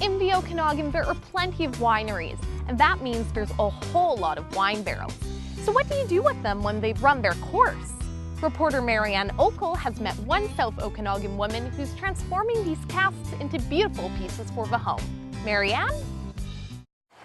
In the Okanagan, there are plenty of wineries, and that means there's a whole lot of wine barrels. So what do you do with them when they've run their course? Reporter Anne Ocol has met one South Okanagan woman who's transforming these casks into beautiful pieces for the home. Anne?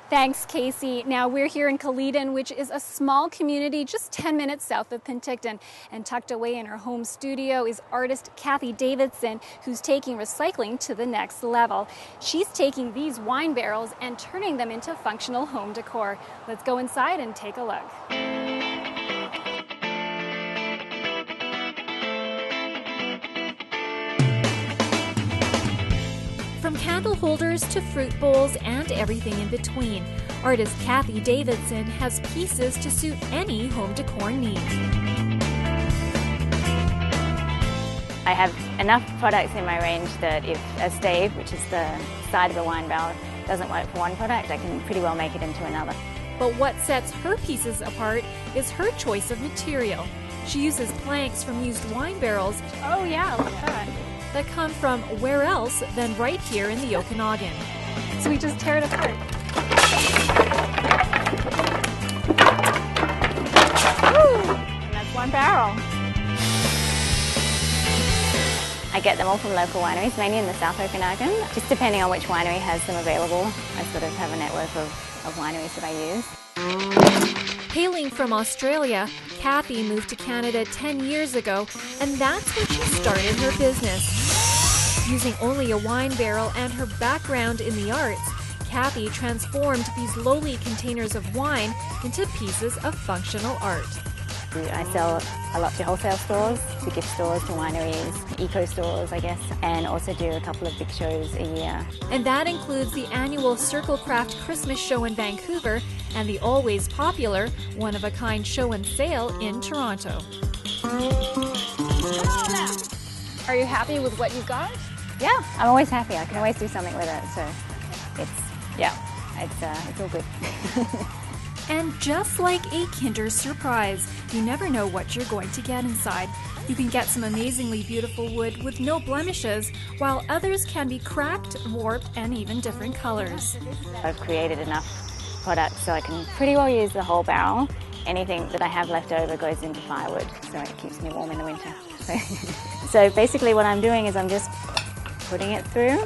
Thanks, Casey. Now we're here in Caledon, which is a small community just 10 minutes south of Penticton. And tucked away in her home studio is artist Kathy Davidson, who's taking recycling to the next level. She's taking these wine barrels and turning them into functional home decor. Let's go inside and take a look. From candle holders to fruit bowls and everything in between, artist Kathy Davidson has pieces to suit any home decor need. I have enough products in my range that if a stave, which is the side of a wine barrel, doesn't work for one product, I can pretty well make it into another. But what sets her pieces apart is her choice of material. She uses planks from used wine barrels. Oh yeah, look at that. That come from where else than right here in the Okanagan. So we just tear it apart. Woo! And that's one barrel. I get them all from local wineries, mainly in the South Okanagan. Just depending on which winery has them available, I sort of have a network of wineries that I use. Hailing from Australia, Kathy moved to Canada 10 years ago, and that's when she started her business. Using only a wine barrel and her background in the arts, Kathy transformed these lowly containers of wine into pieces of functional art. I sell a lot to wholesale stores, to gift stores, to wineries, eco stores, I guess, and also do a couple of big shows a year. And that includes the annual Circle Craft Christmas show in Vancouver and the always popular one-of-a-kind show and sale in Toronto. Are you happy with what you got? Yeah, I'm always happy. I can always do something with it, so it's all good. And just like a Kinder Surprise, you never know what you're going to get inside. You can get some amazingly beautiful wood with no blemishes, while others can be cracked, warped, and even different colors. I've created enough products so I can pretty well use the whole barrel. Anything that I have left over goes into firewood, so it keeps me warm in the winter. So basically what I'm doing is I'm just putting it through,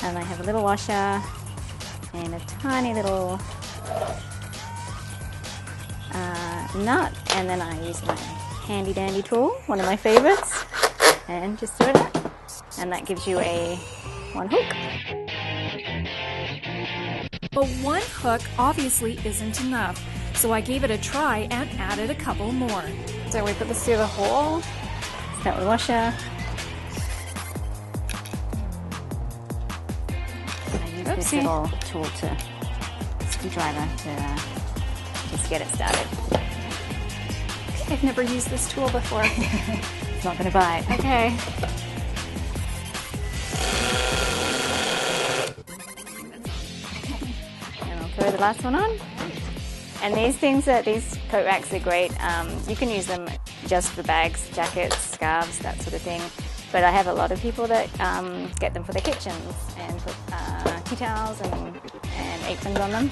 and I have a little washer and a tiny little nut, and then I use my handy dandy tool, one of my favorites, and just do it, and that gives you one hook. But one hook obviously isn't enough, so I gave it a try and added a couple more. So we put this through the hole. Start with the washer. I use this little tool screwdriver to just get it started. I've never used this tool before. It's not going to bite. Okay. And I'll throw the last one on. And these coat racks are great. You can use them just for bags, jackets, scarves, that sort of thing. But I have a lot of people that get them for their kitchens and put tea towels and aprons on them,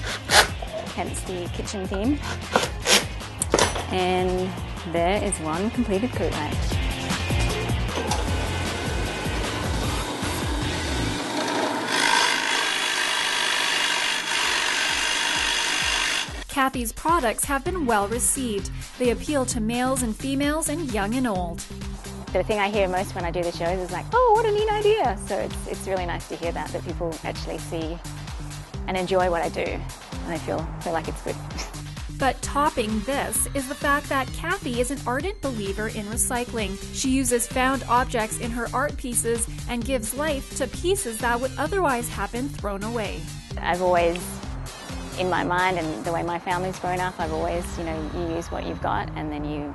hence the kitchen theme. And there is one completed coat rack. Kathy's products have been well received. They appeal to males and females and young and old. The thing I hear most when I do the shows is like, oh, what a neat idea. So it's really nice to hear that people actually see and enjoy what I do. And I feel like it's good. But topping this is the fact that Kathy is an ardent believer in recycling. She uses found objects in her art pieces and gives life to pieces that would otherwise have been thrown away. I've always, in my mind and the way my family's grown up, I've always, you use what you've got and then you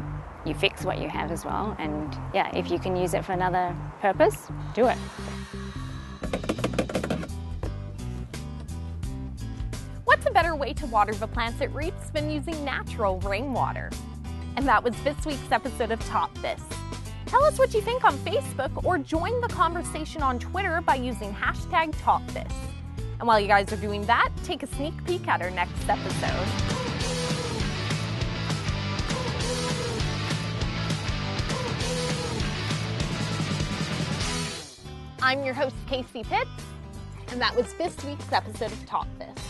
fix what you have as well. And yeah, if you can use it for another purpose, do it. What's a better way to water the plants it reaps than using natural rainwater? And that was this week's episode of Top This. Tell us what you think on Facebook or join the conversation on Twitter by using #TopThis. And while you guys are doing that, take a sneak peek at our next episode. I'm your host, Casey Pitts, and that was this week's episode of Talk This.